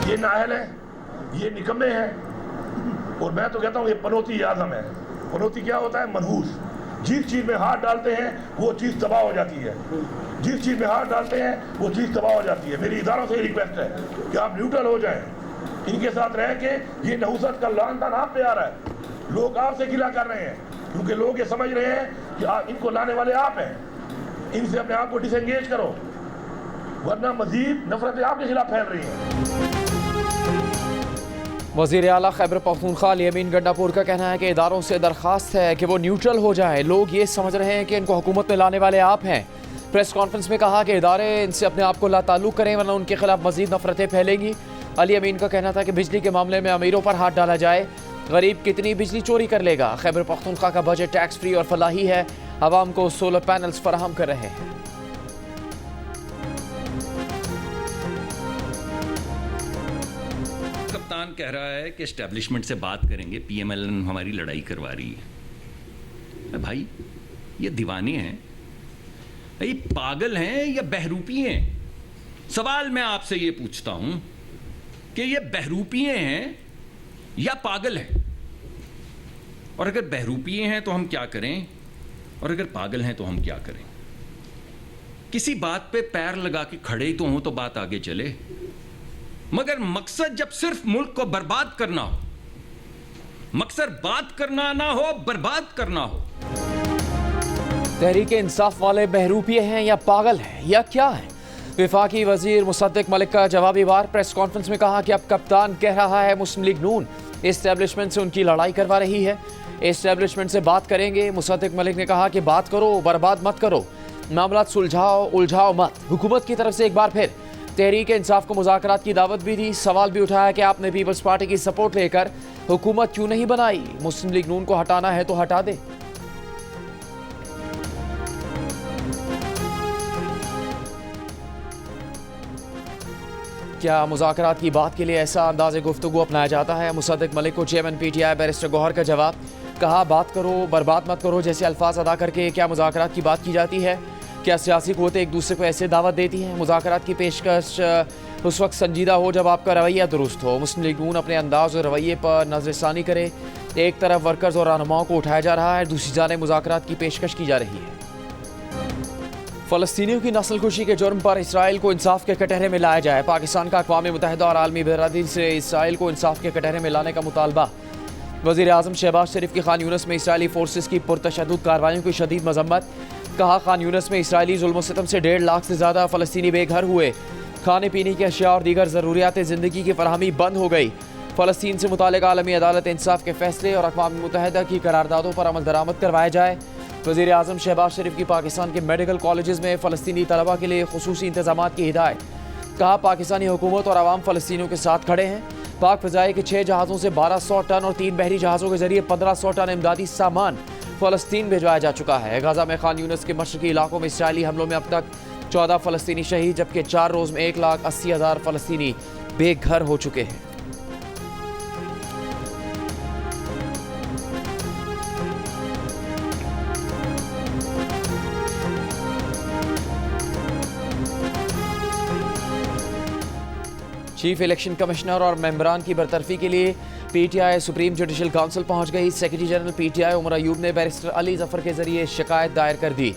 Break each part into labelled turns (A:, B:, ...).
A: ये नाअहल है, ये निकम्मे हैं, और मैं तो कहता हूँ ये पनौती आज़म है। पनौती क्या होता है? मनहूस। जिस चीज़ में हाथ डालते हैं वो चीज़ तबाह हो जाती है, जिस चीज़ में हाथ डालते हैं वो चीज़ तबाह हो जाती है। मेरी इदारों से रिक्वेस्ट है कि आप न्यूट्रल हो जाएं, इनके साथ रह के। ये नहुसत का लानतान आप पे आ रहा है, लोग आपसे गिला कर रहे हैं, क्योंकि लोग ये समझ रहे हैं कि इनको लाने वाले आप हैं। इनसे अपने आप को डिसएंगेज करो, वरना मजीद नफरतें आपके खिलाफ फैल रही हैं।
B: वज़ीर आला खैबर पख्तूनख्वा अमीन गंडापुर का कहना है कि इदारों से दरख्वास्त है कि वो न्यूट्रल हो जाएं। लोग ये समझ रहे हैं कि इनको हुकूमत में लाने वाले आप हैं। प्रेस कॉन्फ्रेंस में कहा कि इदारे इनसे अपने आप को लाताल्लुक़ करें, वरना उनके खिलाफ मजीद नफरतें फैलेंगी। अली अमीन का कहना था कि बिजली के मामले में अमीरों पर हाथ डाला जाए, गरीब कितनी बिजली चोरी कर लेगा। खैबर पख्तूनख्वा का बजट टैक्स फ्री और फलाही है, आवाम को सोलर पैनल्स फराहम कर रहे हैं।
C: कप्तान कह रहा है कि एस्टेब्लिशमेंट से बात करेंगे, पीएमएलएन हमारी लड़ाई करवा रही है। भाई ये दीवाने हैं, ये पागल हैं या बहरूपी हैं? सवाल मैं आपसे ये पूछता हूं कि ये बहरूपिये हैं या पागल हैं? और अगर बहरूपिये हैं तो हम क्या करें, और अगर पागल हैं तो हम क्या करें? किसी बात पे पैर लगा के खड़े तो हों तो बात आगे चले, मगर मकसद जब सिर्फ मुल्क को बर्बाद करना हो, मकसद बात करना ना हो, बर्बाद करना हो।
B: तहरीक इंसाफ वाले बहरूपिये हैं या पागल हैं या क्या है? वफाकी वजीर मुसद्दिक मलिक का जवाबी वार। प्रेस कॉन्फ्रेंस में कहा कि अब कप्तान कह रहा है मुस्लिम लीग नून एस्टेब्लिशमेंट से उनकी लड़ाई करवा रही है, एस्टेब्लिशमेंट से बात करेंगे। मुसद्दिक मलिक ने कहा कि बात करो, बर्बाद मत करो, मामला सुलझाओ, उलझाओ मत। हुकूमत की तरफ से एक बार फिर तहरीक इंसाफ को मुज़ाकरात की दावत भी दी। सवाल भी उठाया कि आपने पीपल्स पार्टी की सपोर्ट लेकर हुकूमत क्यों नहीं बनाई? मुस्लिम लीग नून को हटाना है तो हटा दे। क्या मुज़ाकरात की बात के लिए ऐसा अंदाज़ गुफ्तगू अपनाया जाता है? मुसद्दिक मलिक को चेयरमैन पीटीआई बैरिस्टर गौहर का जवाब। कहा बात करो, बर्बाद मत करो जैसे अल्फाज अदा करके क्या मुज़ाकरात की बात की जाती है? क्या सियासी क़ुव्वतें एक दूसरे को ऐसे दावत देती हैं? मुज़ाकरात की पेशकश उस वक्त संजीदा हो जब आपका रवैया दुरुस्त हो। मुस्लिम लीग नून अपने अंदाज और रवैये पर नज़रसानी करे। एक तरफ वर्कर्स और रहनुमाओं को उठाया जा रहा है, दूसरी जानिब मुज़ाकरात की पेशकश की जा रही है। फ़लस्तीनियों की नस्लकुशी के जुर्म पर इसराइल को इंसाफ के कटहरे में लाया जाए। पाकिस्तान का अक़वाम मुत्तहिदा और आलमी बिरादरी से इसराइल को इंसाफ के कटहरे में लाने का मुतालबा। वज़ीर आज़म शहबाज शरीफ की खान यूनिस में इसराइली फोर्सेस की पुरतशद्दुद कार्रवाइयों की शदीद मजम्मत। कहा खान यूनिस में इसराइली जुल्म सितम से 1.5 लाख से ज़्यादा फ़लस्तीनी बेघर हुए। खाने पीने की अशिया और दीगर ज़रूरियात ज़िंदगी की फराहमी बंद हो गई। फ़लस्तीन से मुतालिक आलमी अदालत इंसाफ के फैसले और अक़वाम मुत्तहिदा की करारदादों पर अमल दरामद करवाया जाए। वज़ीर आज़म शहबाज शरीफ की पाकिस्तान के मेडिकल कॉलेजेस में फ़लस्तीनी तलबा के लिए खुसूसी इंतज़ामात की हिदायत। कहा पाकिस्तानी हुकूमत और आवाम फ़लस्तीनियों के साथ खड़े हैं। पाक फ़ज़ाई के 6 जहाज़ों से 1200 टन और 3 बहरी जहाज़ों के जरिए 1500 टन इमदादी सामान फ़लस्तीन भिजवाया जा चुका है। गाज़ा में खान यूनिस के मशरक़ी इलाकों में इसराइली हमलों में अब तक 14 फ़लस्तीनी शहीद, जबकि 4 रोज़ में 1,80,000 फ़लस्तीनी बेघर हो चुके हैं। चीफ इलेक्शन कमिश्नर और मेंबरान की बरतरफी के लिए पीटीआई सुप्रीम जुडिशल काउंसिल पहुंच गई। Secretary general PTI Umar Ayub ने बैरिस्टर अली जफर के जरिए शिकायत दायर कर दी।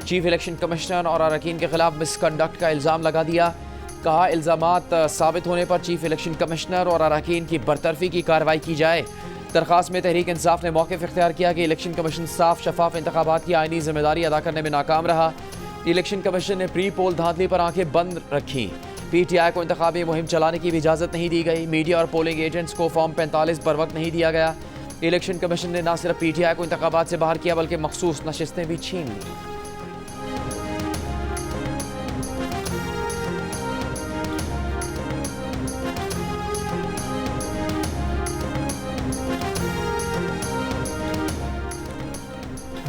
B: चीफ इलेक्शन कमिश्नर और अरकान के खिलाफ मिसकंडक्ट का इल्ज़ाम लगा दिया। कहा इल्ज़ामात साबित होने पर चीफ इलेक्शन कमिश्नर और अरकान की बरतरफी की कार्रवाई की जाए। दरख्वास्त में तहरीक इंसाफ ने मौक़िफ़ इख्तियार किया कि इलेक्शन कमीशन साफ शफाफ इंतखाबात की आइनी जिम्मेदारी अदा करने में नाकाम रहा। इलेक्शन कमीशन ने प्री पोल धांधली पर आंखें बंद रखी। पीटीआई को इंतखाबी मुहिम चलाने की भी इजाज़त नहीं दी गई। मीडिया और पोलिंग एजेंट्स को फॉर्म 45 बर वक्त नहीं दिया गया। इलेक्शन कमीशन ने न सिर्फ पीटीआई को इंतखाबात से बाहर किया बल्कि मखसूस नशिस्तें भी छीन ली।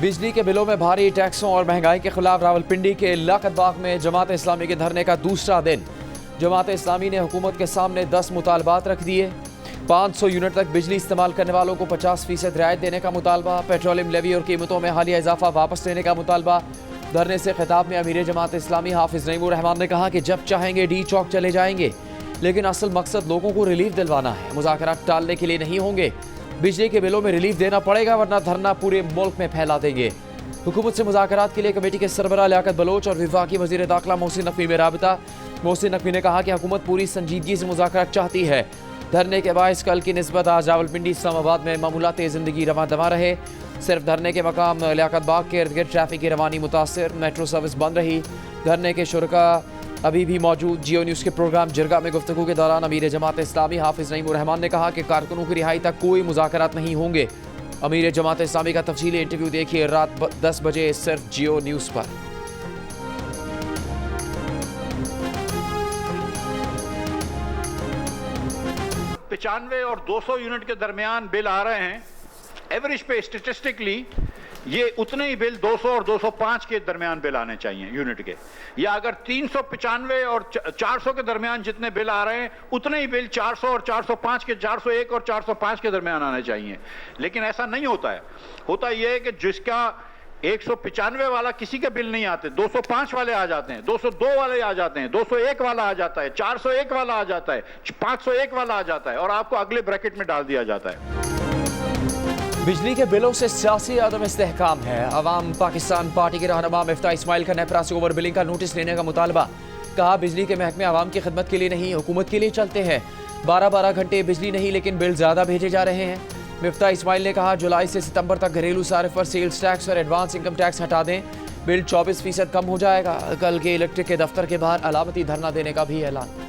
B: बिजली के बिलों में भारी टैक्सों और महंगाई के खिलाफ रावलपिंडी के लियाकत बाग में जमात इस्लामी के धरने का दूसरा दिन। जमात इस्लामी ने हुकूमत के सामने 10 मुतालबात रख दिए। 500 यूनिट तक बिजली इस्तेमाल करने वालों को 50% रियायत देने का मुतालबा, पेट्रोलियम लेवी और कीमतों में हालिया इजाफा वापस लेने का मुतालबा, धरने से खिताब में अमीर जमात इस्लामी हाफिज नईमुर रहमान ने कहा कि जब चाहेंगे डी चौक चले जाएंगे, लेकिन असल मकसद लोगों को रिलीफ दिलवाना है, मुज़ाकरात टालने के लिए नहीं होंगे। बिजली के बिलों में रिलीफ देना पड़ेगा, वरना धरना पूरे मुल्क में फैला देंगे। हुकूमत से मुज़ाकरात के लिए कमेटी के सरबराह लियाकत बलोच और वफाकी वज़ीर दाखिला मोहसिन नकवी में राबिता। मोहसिन नकवी ने कहा कि हुकूमत पूरी संजीदगी से मुज़ाकरात चाहती है। धरने के बायस कल की निस्बत आज रावलपिंडी इस्लामाबाद में मामूलात ज़िंदगी रवां दवा रहे। सिर्फ धरने के मकाम लियाकत बाग के इर्द गिर्द ट्रैफिक की रवानी मुतासर, मेट्रो सर्विस बंद रही। धरने के शुरका अभी भी मौजूद। जियो न्यूज़ के प्रोग्राम जिरगा में गुफ्तगू के दौरान अमीर जमात इस्लामी हाफिज नईमुर रहमान ने कहा कि कारकुनों की रिहाई तक कोई मुज़ाकरात नहीं होंगे। अमीर जमात इस्लामी का तफसीली इंटरव्यू देखिए रात 10 बजे सिर्फ जियो न्यूज़ पर।
D: 95 और 200 यूनिट के दरमियान बिल आ रहे हैं। एवरेज पे स्टेटिस्टिकली ये उतने ही बिल 200 और 205 के दरमियान बिल आने चाहिए यूनिट के, या अगर 395 और 400 के दरमियान जितने बिल आ रहे हैं उतने ही बिल 400 और 405 के 401 और 405 के दरमियान आने चाहिए। लेकिन ऐसा नहीं होता है। होता यह है कि जिसका 195 वाला किसी के बिल नहीं आते, 205 वाले आ जाते हैं, 202 वाले आ जाते हैं, 201 वाला आ जाता है, 401 वाला आ जाता है, 501 वाला आ जाता है और आपको अगले ब्रैकेट में डाल दिया जाता है।
B: बिजली के बिलों से सियासी आदम इस्तेहकाम है। अवाम पाकिस्तान पार्टी के रहनुमा मिफ्ता इस्माइल का नेपरा से ओवर बिलिंग का नोटिस लेने का मुतालबा। कहा बिजली के महकमे आवाम की खिदमत के लिए नहीं, हुकूमत के लिए चलते हैं। 12-12 घंटे बिजली नहीं, लेकिन बिल ज़्यादा भेजे जा रहे हैं। मिफ्ता इस्माइल ने कहा जुलाई से सितंबर तक घरेलू सारिफ पर सेल्स टैक्स और एडवांस इनकम टैक्स हटा दें, बिल 24% कम हो जाएगा। कल के इलेक्ट्रिक के दफ्तर के बाहर अलामती धरना देने का भी ऐलान।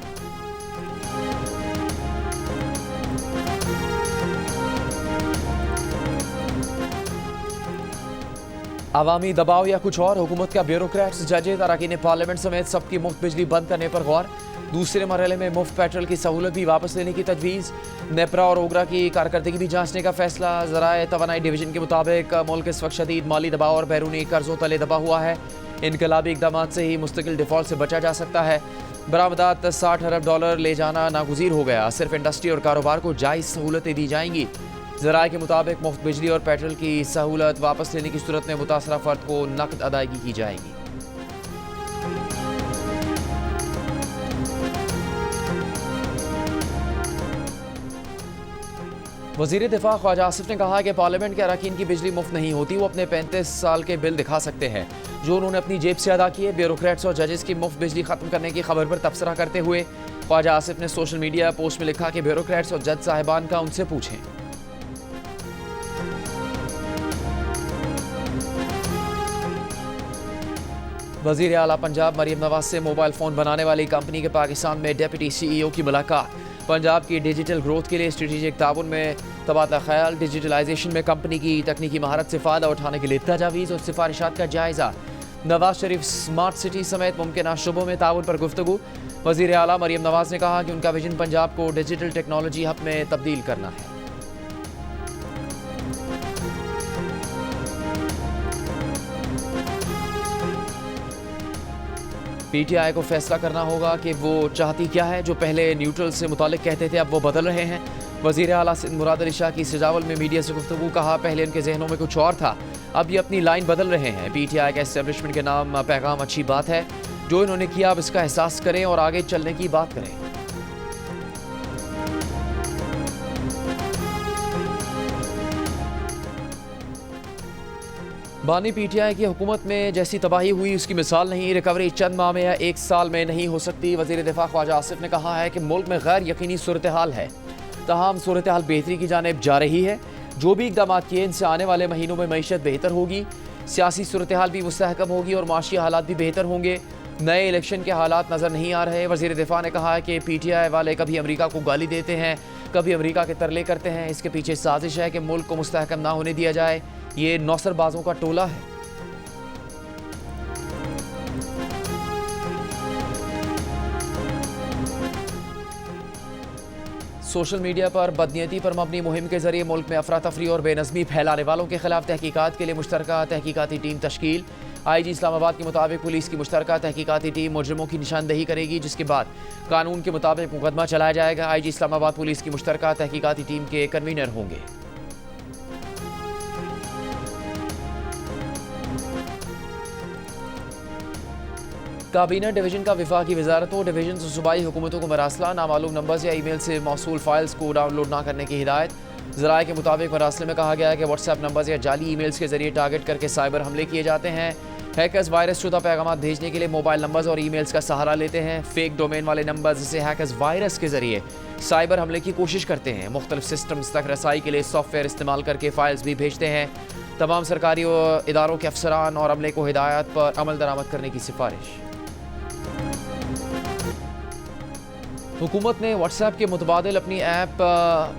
B: अवामी दबाव या कुछ और, हुकूमत का ब्यूरोक्रेट्स, जजेज, अरकान पार्लियामेंट समेत सबकी मुफ्त बिजली बंद करने पर गौर। दूसरे मरहले में मुफ्त पेट्रोल की सहूलत भी वापस लेने की तजवीज़। नेपरा और ओगरा की कारकर्दगी भी जांचने का फैसला। ज़राए तवानाई डिवीजन के मुताबिक मुल्क इस वक्त शदीद माली दबाव और बैरूनी कर्जों तले दबा हुआ है। इनकलाबी इकदाम से ही मुस्तकिल डिफॉल्ट से बचा जा सकता है। बरामदात $60 अरब ले जाना नागुज़ीर हो गया। सिर्फ इंडस्ट्री और कारोबार को जायज़ सहूलतें दी जाएंगी। ज़राए के मुताबिक मुफ्त बिजली और पेट्रोल की सहूलत वापस लेने की सूरत में मुतासरा फ़र्द को नकद अदायगी की जाएगी। वज़ीर दिफा ख्वाजा आसिफ ने कहा कि पार्लियामेंट के अरकान की बिजली मुफ्त नहीं होती। वो अपने 35 साल के बिल दिखा सकते हैं जो उन्होंने अपनी जेब से अदा किए। ब्यूरोक्रेट्स और जजेस की मुफ्त बिजली खत्म करने की खबर पर तबसरा करते हुए ख्वाजा आसिफ ने सोशल मीडिया पोस्ट में लिखा कि ब्यूरोक्रेट्स और जज साहिबान का उनसे पूछें। वज़ीर आला पंजाब मरीम नवाज से मोबाइल फ़ोन बनाने वाली कंपनी के पाकिस्तान में डिप्टी CEO की मुलाकात। पंजाब की डिजिटल ग्रोथ के लिए स्ट्रेटेजिक ताउन में तबादला ख्याल। डिजिटलाइजेशन में कंपनी की तकनीकी महारत से फ़ायदा उठाने के लिए तजावीज़ और सिफारिशात का जायज़ा। नवाज शरीफ स्मार्ट सिटी समेत मुमकिन शुबों में ताउन पर गुफ्तगू। वज़ीर आला मरीम नवाज ने कहा कि उनका विजन पंजाब को डिजिटल टेक्नोलॉजी हब में तब्दील करना है। PTI को फैसला करना होगा कि वो चाहती क्या है। जो पहले न्यूट्रल से मुतालिक कहते थे अब वो बदल रहे हैं। वज़ीर आला सिंध मुराद अली शाह की सजावल में मीडिया से गुफ्तगू। कहा पहले उनके जहनों में कुछ और था, अब ये अपनी लाइन बदल रहे हैं। PTI का एस्टेब्लिशमेंट के नाम पैगाम अच्छी बात है। जो इन्होंने किया अब इसका एहसास करें और आगे चलने की बात करें। बानी PTI की हुकूमत में जैसी तबाही हुई उसकी मिसाल नहीं। रिकवरी चंद माह में या 1 साल में नहीं हो सकती। वज़ीर दिफा ख्वाजा आसिफ ने कहा है कि मुल्क में गैर यकीनी सूरत हाल है, तमाम सूरत हाल बेहतरी की जानिब जा रही है। जो भी इक़दाम किए इनसे आने वाले महीनों में मईशत बेहतर होगी, सियासी सूरत हाल भी मुस्तहकम होगी और माशी हालात भी बेहतर होंगे। नए इलेक्शन के हालात नज़र नहीं आ रहे। वज़ीर दिफा ने कहा है कि PTI वाले कभी अमरीका को गाली देते हैं, कभी अमरीका के तरले करते हैं। इसके पीछे साजिश है कि मुल्क को मुस्तहकम ना होने दिया जाए। ये नौसरबाजों का टोला है। सोशल मीडिया पर बदनीयती पर मबनी मुहिम के जरिए मुल्क में अफरा तफरी और बेनज़मी फैलाने वालों के खिलाफ तहकीकात के लिए मुश्तरका तहकीकाती टीम तश्कील। IG इस्लामाबाद के मुताबिक पुलिस की मुश्तरका तहकीकाती टीम मुजरिमों की निशानदेही करेगी, जिसके बाद कानून के मुताबिक मुकदमा चलाया जाएगा। IG इस्लामाबाद पुलिस की मुश्तरका तहकीकाती टीम के कन्वीनर होंगे। काबीना डिवीजन का वफाकी वजारतों, डिवीजन और सूबाई हुकूमतों को मरासला, नामालूम नंबर्स या ईमेल से मौसूल फाइल्स को डाउनलोड ना करने की हिदायत। ज़राए के मुताबिक मरासले में कहा गया है कि व्हाट्सएप नंबर्स या जाली ईमेल्स के जरिए टारगेट करके साइबर हमले किए जाते हैं। हैकर्स वायरस शुदा पैगाम भेजने के लिए मोबाइल नंबर्स और ईमेल्स का सहारा लेते हैं। फेक डोमेन वाले नंबर जिसे हैकर्स वायरस के जरिए साइबर हमले की कोशिश करते हैं। मुख्तलिफ सिस्टम्स तक रसाई के लिए सॉफ्टवेयर इस्तेमाल करके फाइल्स भी भेजते हैं। तमाम सरकारी इदारों के अफसरान और अमले को हिदायत पर अमल दरामद करने की सिफारिश। हुकूमत ने व्हाट्सएप के मुतबादिल अपनी ऐप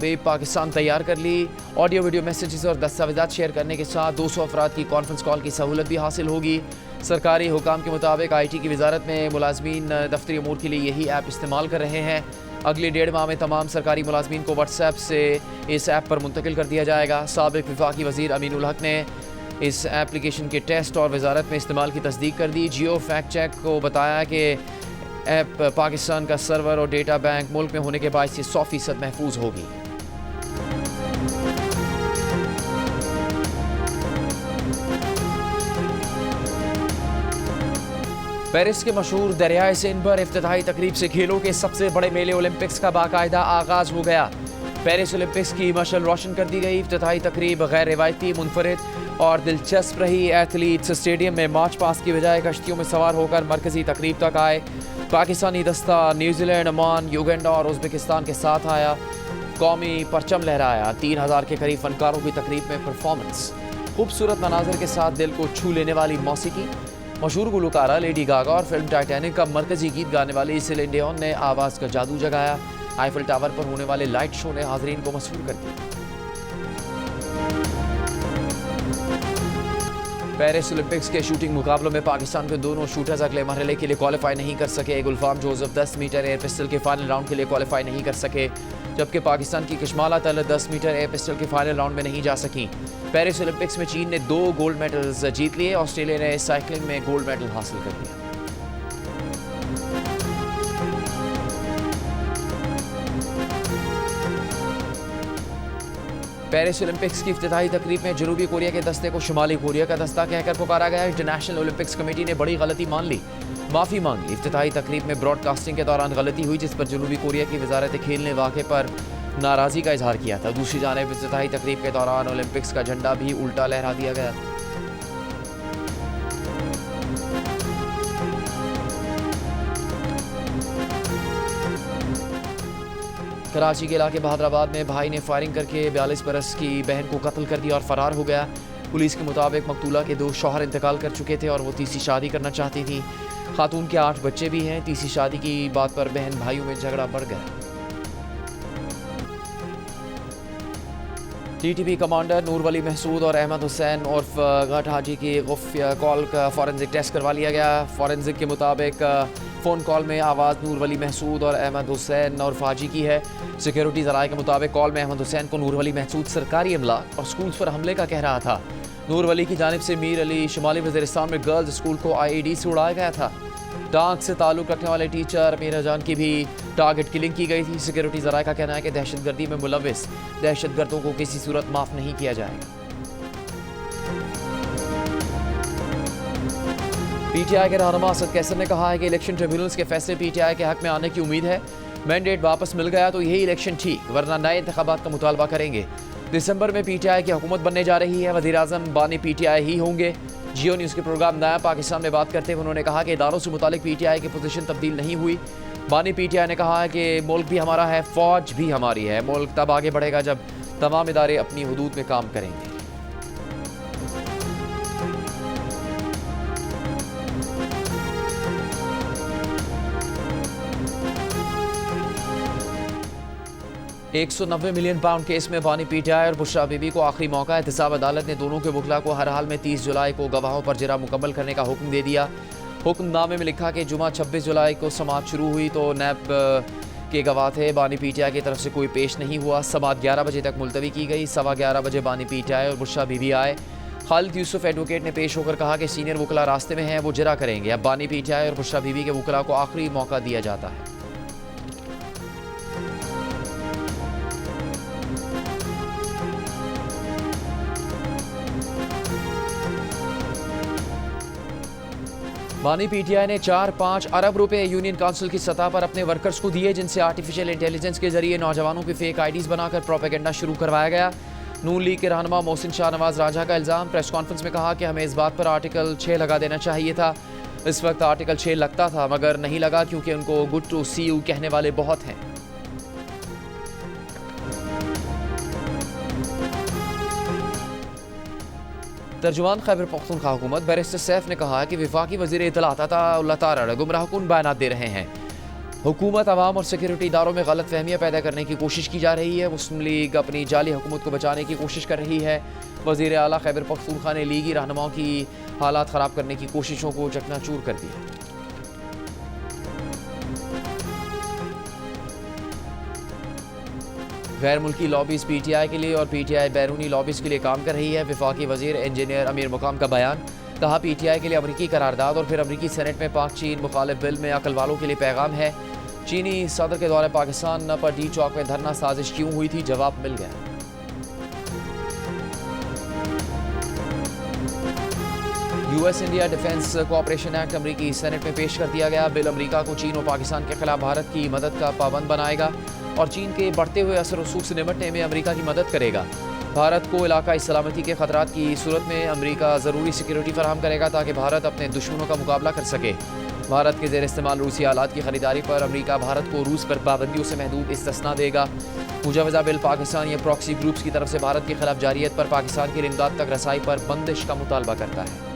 B: वेब पाकिस्तान तैयार कर ली। ऑडियो वीडियो मैसेजेस और दस्तावेज़ात शेयर करने के साथ 200 अफराद की कॉन्फ्रेंस कॉल की सहूलत भी हासिल होगी। सरकारी हुकाम के मुताबिक IT की वजारत में मुलाजमीन दफ्तरी अमूर के लिए यही ऐप इस्तेमाल कर रहे हैं। अगले 1.5 माह में तमाम सरकारी मुलाजमीन को व्हाट्सएप से इस ऐप पर मुंतकिल कर दिया जाएगा। साबिक वफाकी वज़ीर अमीनुल हक ने इस एप्लीकेशन के टेस्ट और वजारत में इस्तेमाल की तस्दीक कर दी। जियो फैक्ट चेक को बताया कि ऐप पाकिस्तान का सर्वर और डेटा बैंक मुल्क में होने के बाद से 100% महफूज होगी। पेरिस के मशहूर दरियाए सेन पर इफ्तिताही तकरीब से खेलों के सबसे बड़े मेले ओलंपिक्स का बाकायदा आगाज हो गया। पेरिस ओलंपिक्स की मशल रोशन कर दी गई। इफ्तिताही तकरीब गैर रिवायती, मुनफरिद और दिलचस्प रही। एथलीट्स स्टेडियम में मार्च पास्ट की बजाय कश्तियों में सवार होकर मरकजी तकरीब तक आए। पाकिस्तानी दस्ता न्यूजीलैंड, ओमान, युगांडा और उज़्बेकिस्तान के साथ आया। कौमी परचम लहराया। 3000 के करीब फनकारों की तकरीब में परफॉर्मेंस। खूबसूरत मनाजिर के साथ दिल को छू लेने वाली मौसीकी। मशहूर गुलकारा लेडी गागा और फिल्म टाइटैनिक का मरकजी गीत गाने वाली सेलिन डियोन ने आवाज़ का जादू जगाया। आईफिल टावर पर होने वाले लाइट शो ने हाजरीन को मसरूर कर दिया। पेरिस ओलंपिक्स के शूटिंग मुकाबलों में पाकिस्तान के दोनों शूटर्स अगले मरहले के लिए क्वालिफाई नहीं कर सके। गुलफाम जोसेफ 10 मीटर एयर पिस्टल के फाइनल राउंड के लिए क्वालिफाई नहीं कर सके, जबकि पाकिस्तान की कशमाला तल 10 मीटर एयर पिस्टल के फाइनल राउंड में नहीं जा सकी। पेरिस ओलंपिक्स में चीन ने 2 गोल्ड मेडल्स जीत लिए। ऑस्ट्रेलिया ने साइकिलिंग में गोल्ड मेडल हासिल कर लिया। पेरिस ओलंपिक्स की इफ्तिताही तकरीब में जनूबी कोरिया के दस्ते को शुमाली कोरिया का दस्ता कहकर पुकारा गया। इंटरनेशनल ओलंपिक्स कमेटी ने बड़ी गलती मान ली, माफ़ी मांगी। इफ्तिताही तकरीब में ब्रॉडकास्टिंग के दौरान गलती हुई, जिस पर जनूबी कोरिया की वजारत खेल ने वाक़े पर नाराज़गी का इजहार किया था। दूसरी जानिब इफ्तिताही तकरीब के दौरान ओलंपिक्स का झंडा भी उल्टा लहरा दिया गया। कराची के इलाके बहादराबाद में भाई ने फायरिंग करके 42 बरस की बहन को कत्ल कर दिया और फरार हो गया। पुलिस के मुताबिक मकतूला के 2 शौहर इंतकाल कर चुके थे और वो तीसरी शादी करना चाहती थी। खातून के 8 बच्चे भी हैं। तीसरी शादी की बात पर बहन भाइयों में झगड़ा बढ़ गया। TTP कमांडर नूर वली महसूद और अहमद हुसैन उर्फ गट हाजी की खुफिया कॉल का फॉरेंसिक टेस्ट करवा लिया गया। फॉरेंसिक के मुताबिक फ़ोन कॉल में आवाज़ नूर वली महसूद और अहमद हुसैन और फाजी की है। सिक्योरिटी ज़राए के मुताबिक कॉल में अहमद हुसैन को नूर वली महसूद सरकारी अमला और स्कूल्स पर हमले का कह रहा था। नूर वली की जानिब से मीर अली शुमाली वज़ीरिस्तान में गर्ल्स स्कूल को IED से उड़ाया गया था। टांग से ताल्लुक़ रखने वाले टीचर मीरा जान की भी टारगेट किलिंग की गई थी। सिक्योरिटी ज़राए का कहना है कि दहशतगर्दी में मुलविस दहशतगर्दों को किसी सूरत माफ़ नहीं किया जाएगा। PTI के रहनुमा असद कैसर ने कहा है कि इलेक्शन ट्रिब्यूनल्स के फैसले PTI के हक में आने की उम्मीद है। मैंडेट वापस मिल गया तो यही इलेक्शन ठीक, वरना नए इंतखाबात का मुतालबा करेंगे। दिसंबर में PTI की हुकूमत बनने जा रही है। वज़ीर आज़म बानी PTI ही होंगे। जियो न्यूज़ के प्रोग्राम नया पाकिस्तान में बात करते हुए उन्होंने कहा कि इदारों से मुतालिक PTI की पोजीशन तब्दील नहीं हुई। बानी PTI ने कहा है कि मुल्क भी हमारा है, फ़ौज भी हमारी है। मुल्क तब आगे बढ़ेगा जब तमाम इदारे अपनी हुदूद में काम करेंगे। £190 मिलियन केस में बानी PTI और बुशरा बीबी को आखिरी मौका। एहतसाब अदालत ने दोनों के वकला को हर हाल में 30 जुलाई को गवाहों पर जरा मुकम्मल करने का हुक्म दे दिया। हुक्मनामे में लिखा कि जुमा 26 जुलाई को समात शुरू हुई तो नैब के गवाह थे। बानी PTI की तरफ से कोई पेश नहीं हुआ। समात 11 बजे तक मुलतवी की गई। 11:15 बजे बानी PTI और बुशरा बीबी आए। खालिद यूसुफ एडवोकेट ने पेश होकर कहा कि सीनियर वकला रास्ते में हैं, वो जरा करेंगे। अब बानी PTI और बुशरा बीबी के वकला को आखिरी मौका दिया जाता है। बानी पीटीआई ने 4-5 अरब रुपए यूनियन काउंसिल की सतह पर अपने वर्कर्स को दिए, जिनसे आर्टिफिशियल इंटेलिजेंस के जरिए नौजवानों की फेक आईडीज बनाकर प्रोपेगेंडा शुरू करवाया गया। नून लीग के रहनुमा मोहसिन शाहनवाज राजा का इल्जाम, प्रेस कॉन्फ्रेंस में कहा कि हमें इस बात पर आर्टिकल 6 लगा देना चाहिए था। इस वक्त आर्टिकल 6 लगता था मगर नहीं लगा क्योंकि उनको गुड टू सी यू कहने वाले बहुत हैं। तर्जुमान खैबर पख्तूनख्वा हुकूमत बैरिस्टर सैफ ने कहा कि वफाकी वज़ीर इत्तलात अता तारड़ गुमराहकुन बयानात दे रहे हैं। हुकूमत अवाम और सिक्योरिटी इदारों में गलत फहमियाँ पैदा करने की कोशिश की जा रही है। मुस्लिम लीग अपनी जाली हुकूमत को बचाने की कोशिश कर रही है। वज़ीर आला खैबर पख्तूनख्वा ने लीगी रहनुमाओं की हालात ख़राब करने की कोशिशों को चकनाचूर कर दिया। गैर मुल्की लॉबीज़ पीटीआई के लिए और पीटीआई बैरूनी लॉबीज़ के लिए काम कर रही है। वफाकी वज़ीर इंजीनियर अमीर मुकाम का बयान, कहा पीटीआई के लिए अमरीकी करारदाद और फिर अमरीकी सेनेट में पाक चीन मुखालिफ बिल में अकल वालों के लिए पैगाम है। चीनी सदर के दौरे पाकिस्तान पर डी चौक में धरना साजिश क्यों हुई थी, जवाब मिल गया। US India defence cooperation act अमरीकी सेनेट में पेश कर दिया गया। बिल अमरीका को चीन और पाकिस्तान के खिलाफ भारत की मदद का पाबंद बनाएगा और चीन के बढ़ते हुए असर रसूख से निपटने में अमरीका की मदद करेगा। भारत को इलाकाई सलामती के खतरात की सूरत में अमरीका ज़रूरी सिक्योरिटी फराहम करेगा ताकि भारत अपने दुश्मनों का मुकाबला कर सके। भारत के ज़ेर इस्तेमाल रूसी आलात की खरीदारी पर अमरीका भारत को रूस पर पाबंदियों से महदूद इस्तिस्ना देगा। मुजवजा बिल पाकिस्तान या प्रॉक्सी ग्रुप्स की तरफ से भारत के खिलाफ जारियत पर पाकिस्तान की इमदाद तक रसाई पर बंदिश का मुतालबा करता है।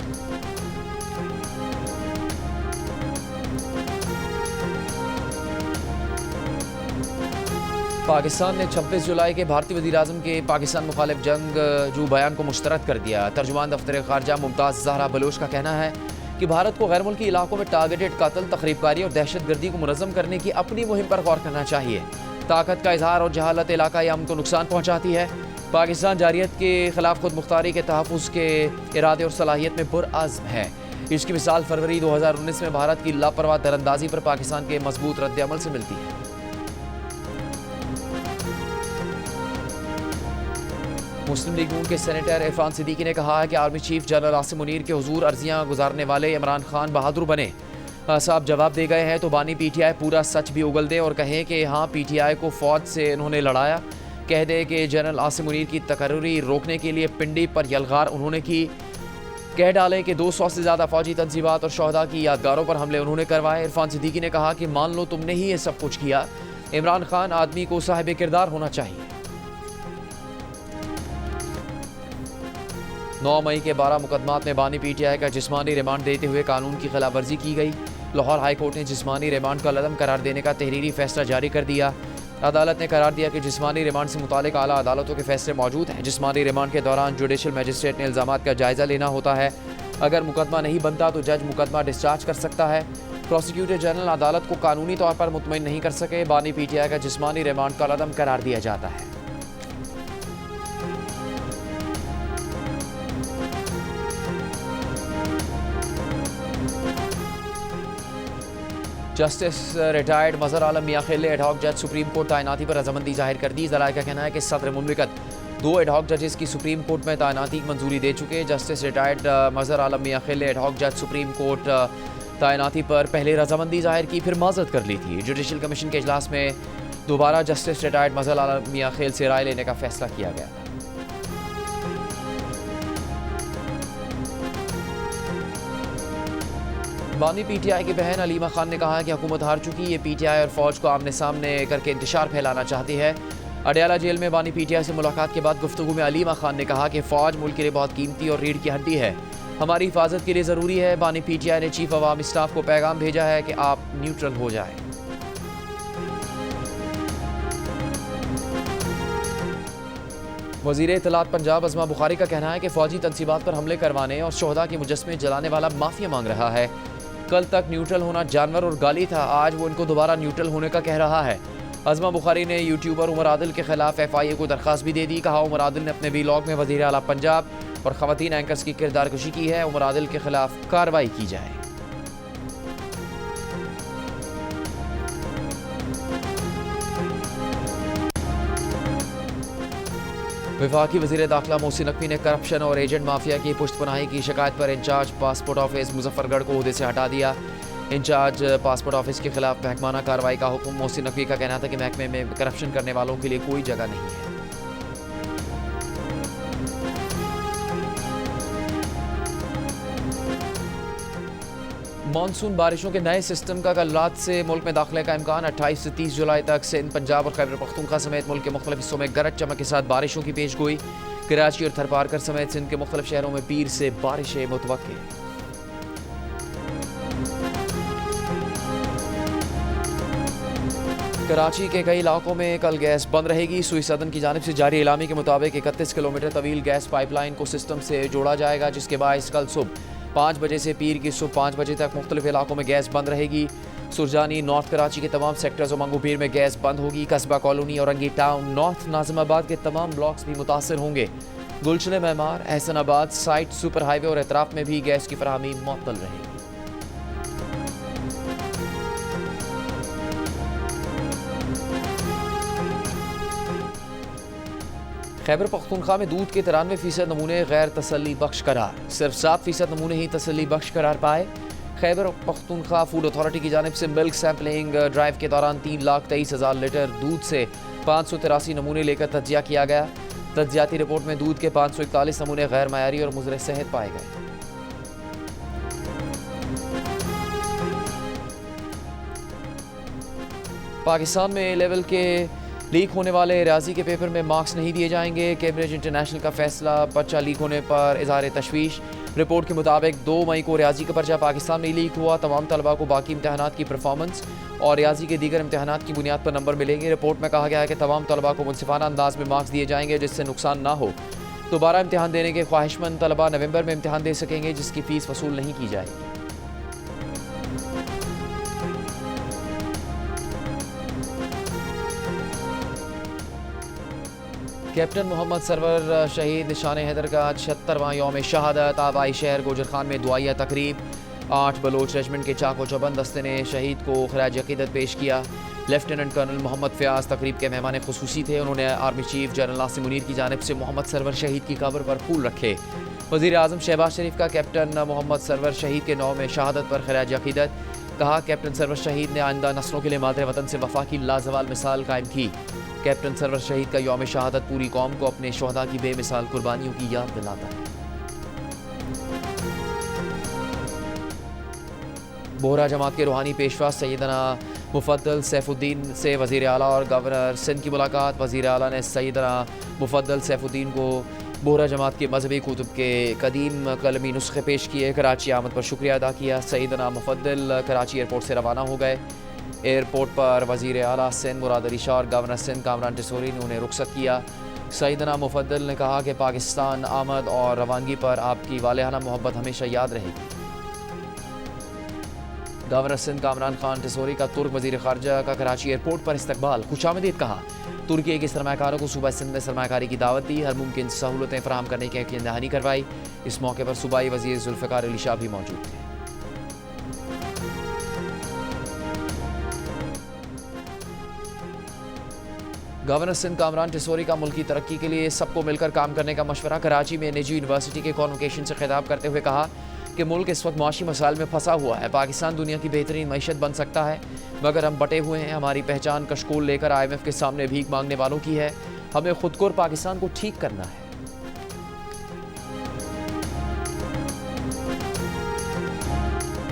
B: पाकिस्तान ने 26 जुलाई के भारतीय वज़ीर-ए-आज़म के पाकिस्तान मुखालिफ जंगजू बयान को मुस्तरद कर दिया। तर्जुमान दफ्तर ख़ारजा मुमताज़ ज़हरा बलोच का कहना है कि भारत को गैर मुल्की इलाकों में टारगेटेड कत्ल, तखरीबकारी और दहशतगर्दी को मुनज़्ज़म करने की अपनी मुहिम पर गौर करना चाहिए। ताकत का इजहार और जहालत इलाकाई अमन को नुकसान पहुँचाती है। पाकिस्तान जारियत के खिलाफ खुद मुख्तारी के तहफ़्फ़ुज़ के इरादे और सलाहियत में पुरअज़्म है। इसकी मिसाल फरवरी 2019 में भारत की लापरवाह दरअंदाजी पर पाकिस्तान के मजबूत रद्द-ए-अमल से मिलती है। मुस्लिम लीग नून के सेनेटर इरफान सिद्दीकी ने कहा है कि army chief general Asim Munir के हुजूर अर्जियां गुजारने वाले इमरान खान बहादुर बने। साहब जवाब दे गए हैं तो बानी पीटीआई पूरा सच भी उगल दे और कहें कि हाँ पीटीआई को फौज से इन्होंने लड़ाया। कह दे कि जनरल आसिम मुनीर की तकर्री रोकने के लिए पिंडी पर यलगार उन्होंने की। कह डालें कि 200 से ज़्यादा फौजी तंजीबात और शहदा की यादगारों पर हमले उन्होंने करवाए। इरफान सिद्दीकी ने कहा कि मान लो तुमने ही ये सब कुछ किया। इमरान खान आदमी को साहिब किरदार होना चाहिए। 9 मई के 12 मुकदमात में बानी पीटीआई का जिस्मानी रिमांड देते हुए कानून की खिलाफ वर्जी की गई। लाहौर हाई कोर्ट ने जिस्मानी रिमांड को लदम करार देने का तहरीरी फैसला जारी कर दिया। अदालत ने करार दिया कि जिस्मानी रिमांड से मुतालिक आला अदालतों के फैसले मौजूद हैं। जिस्मानी रिमांड के दौरान जुडिशल मजिस्ट्रेट ने इल्ज़ामात का जायज़ा लेना होता है। अगर मुकदमा नहीं बनता तो जज मुकदमा डिस्चार्ज कर सकता है। प्रोसिक्यूटर जनरल अदालत को कानूनी तौर पर मुतमईन नहीं कर सके। बानी पीटीआई का जिस्मानी रिमांड का लदम करार दिया जाता है। जस्टिस रिटायर्ड मज़हर आलम मियां खिले एडहॉक जज सुप्रीम कोर्ट तैनाती पर रजामंदी जाहिर कर दी। ज़राए का कहना है कि सदर मुमलिकत 2 एडहॉक जजेस की सुप्रीम कोर्ट में तैनाती की मंजूरी दे चुके। जस्टिस रिटायर्ड मज़हर आलम मियां खिले एडहॉक जज सुप्रीम कोर्ट तैनाती पर पहले रजामंदी जाहिर की, फिर माज़रत कर ली थी। जुडिशल कमीशन के इजलास में दोबारा जस्टिस रिटायर्ड मज़हर आलम मियां खिल से राय लेने का फैसला किया गया था। बानी पीटीआई की बहन अलीमा खान ने कहा कि हुकूमत हार चुकी, ये पीटीआई और फौज को आमने सामने करके इंतशार फैलाना चाहती है। अडयाला जेल में बानी पीटीआई से मुलाकात के बाद गुफ्तगू में अलीमा खान ने कहा कि फ़ौज मुल्क के लिए बहुत कीमती और रीढ़ की हड्डी है, हमारी हिफाजत के लिए ज़रूरी है। बानी पीटीआई ने चीफ अवामी स्टाफ को पैगाम भेजा है कि आप न्यूट्रल हो जाएं। वज़ीर इत्तलात पंजाब अज़मा बुखारी का कहना है कि फ़ौजी तंसीबात पर हमले करवाने और शोहदा के मुजस्मे जलाने वाला माफिया मांग रहा है। कल तक न्यूट्रल होना जानवर और गाली था, आज वो इनको दोबारा न्यूट्रल होने का कह रहा है। अज़मा बुखारी ने यूट्यूबर उमर आदिल के खिलाफ FIA को दरख्वास्त भी दे दी। कहा उमर आदिल ने अपने व्लॉग में वज़ीर आला पंजाब और ख़वातीन एंकर्स की किरदारकशी की है, उमर आदिल के खिलाफ कार्रवाई की जाए। वफाकी वज़ीर दाखिला मोहसिन नकवी ने करप्शन और एजेंट माफिया की पुश्तपनाही की शिकायत पर इंचार्ज पासपोर्ट ऑफिस मुजफ्फरगढ़ को ओहदे से हटा दिया। इंचार्ज पासपोर्ट ऑफिस के खिलाफ महकमाना कार्रवाई का हुक्म। मोहसिन नकवी का कहना था कि महकमे में करप्शन करने वालों के लिए कोई जगह नहीं है। मानसून बारिशों के नए सिस्टम का कल रात से मुल्क में दाखिले का इम्कान। 28 से 30 जुलाई तक सिंध, पंजाब और खैबर पख्तूनख्वा समेत मुल्क के मुख्तलिफ हिस्सों में गरज चमक के साथ बारिशों की पेश गोई। कराची और थरपारकर समेत सिंध के मुख्तलिफ शहरों में पीर से बारिशें मुतवक्के। कराची के कई इलाकों में कल गैस बंद रहेगी। सुई सदन की जानिब से जारी इलामी के मुताबिक 31 किलोमीटर तवील गैस पाइपलाइन को सिस्टम से जोड़ा जाएगा, जिसके बायस कल सुबह 5 बजे से पीर की सुबह 5 बजे तक मुख्तलिफ इलाकों में गैस बंद रहेगी। सुरजानी, नॉर्थ कराची के तमाम सेक्टर्स और मंगू पीर में गैस बंद होगी। कस्बा colony, Orangi town, north Nazimabad के तमाम ब्लॉक्स भी मुतासर होंगे। गुलशन Maymar, Ehsanabad, site, super highway और एतराफ में भी गैस की फराहमी मुअत्तल रहेगी। खैबर पख्तूनख्वा में दूध के 93% नमूने गैर तसल्ली बख्श करार। सिर्फ 7% नमूने ही तसल्ली बख्श करार पाए। खैबर पख्तूनख्वा फूड अथॉरिटी की जानिब से मिल्क सैम्पलिंग ड्राइव के दौरान 3,23,000 लीटर दूध से 583 नमूने लेकर तज्जिया किया गया। तज्जियाती रिपोर्ट में दूध के 541 नमूने गैर मयारी और मुज़र सेहत पाए गए। पाकिस्तान में लेवल के लीक होने वाले रियाजी के पेपर में मार्क्स नहीं दिए जाएंगे। कैम्ब्रिज इंटरनेशनल का फैसला, पर्चा लीक होने पर इज़हार तशवीश। रिपोर्ट के मुताबिक 2 मई को रियाजी का पर्चा पाकिस्तान में लीक हुआ। तमाम तलबा को बाकी इम्तहानात की परफॉर्मेंस और रियाजी के दीगर इम्तहानात की बुनियाद पर नंबर मिलेंगे। रिपोर्ट में कहा गया है कि तमाम तलबा को मुनसिफाना अंदाज में मार्क्स दिए जाएंगे, जिससे नुकसान ना हो। दोबारा इम्तहान देने के ख्वाहिशमंद तलबा नवंबर में इम्तहान दे सकेंगे, जिसकी फ़ीस वसूल नहीं की जाएगी। कैप्टन मोहम्मद सरवर शहीद निशान हैदर का 76वां यौम शहादत। आबाई शहर गोजर खान में दुआया तकरीब। 8 बलोच रेजिमेंट के चाको चौबंद दस्ते ने शहीद को खराज अकीदत पेश किया। लेफ्टिनेंट कर्नल मोहम्मद फ़याज़ तकरीब के मेहमान खुसूसी थे। उन्होंने army chief general Nasir Munir की जानिब से मोहम्मद सरवर शहीद की कब्र पर फूल रखे। वज़ीर आज़म शहबाज शरीफ का कैप्टन मोहम्मद सरवर शहीद के यौम शहादत पर खराज अकीदत। कहा, कैप्टन सरवर शहीद ने आइंदा नस्लों के लिए मादरे वतन से वफा की लाजवाल मिसाल कायम की। कैप्टन सरवर शहीद का यौम शहादत पूरी कौम को अपने शोहदा की बेमिसाल कुर्बानियों की याद दिलाता है। बोहरा जमात के रूहानी पेशवा सैयदना मुफद्दल सैफुद्दीन से वज़ीर आला और गवर्नर सिंध की मुलाकात। वज़ीर आला ने सैयदना मुफद्दल सैफुद्दीन को बोहरा जमात के मजहबी कुतुब के कदीम कलमी नुस्खे पेश किए। कराची आमद पर शुक्रिया अदा किया। सैयदना मुफद्दल कराची एयरपोर्ट से रवाना हो गए। एयरपोर्ट पर वज़ीर आला सिंध मुराद अली शाह और गवर्नर सिंध कामरान टिसोरी ने उन्हें रुखसत किया। सैयदना मुफद्दल ने कहा कि पाकिस्तान आमद और रवानगी पर आपकी वालिहाना मोहब्बत हमेशा याद रहेगी। गवर्नर सिंध कामरान खान टिसोरी का तुर्क वज़ीर ख़ारजा का कराची एयरपोर्ट पर इस्तकबाल। खुशामदीद कहा। तुर्की के सरमाकारों को सूबा सिंध में सरमाकारी की दावत दी। हर मुमकिन सहूलतें फराहम करने की यकीन दहानी करवाई। इस मौके पर सूबाई वज़ीर जुल्फ़िकार अली शाह भी मौजूद थे। गवर्नर सिंध कामरान टिसोरी का मुल्की तरक्की के लिए सबको मिलकर काम करने का मशवरा। कराची में निजी यूनिवर्सिटी के कॉन्वोकेशन से खिताब करते हुए कहा कि मुल्क इस वक्त मुआशी मसाइल में फंसा हुआ है। पाकिस्तान दुनिया की बेहतरीन मईशत बन सकता है, मगर हम बटे हुए हैं। हमारी पहचान कशकोल लेकर IMF के सामने भीख मांगने वालों की है। हमें खुद को और पाकिस्तान को ठीक करना है।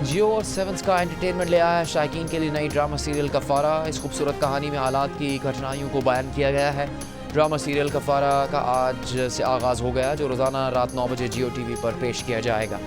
B: जियो और सेवन स्काई एंटरटेनमेंट ले आया है शायकीन के लिए नई ड्रामा सीरियल कफ़ारा। इस खूबसूरत कहानी में हालात की घटनाओं को बयान किया गया है। ड्रामा सीरियल कफ़ारा का आज से आगाज़ हो गया, जो रोज़ाना रात 9 बजे जियो TV पर पेश किया जाएगा।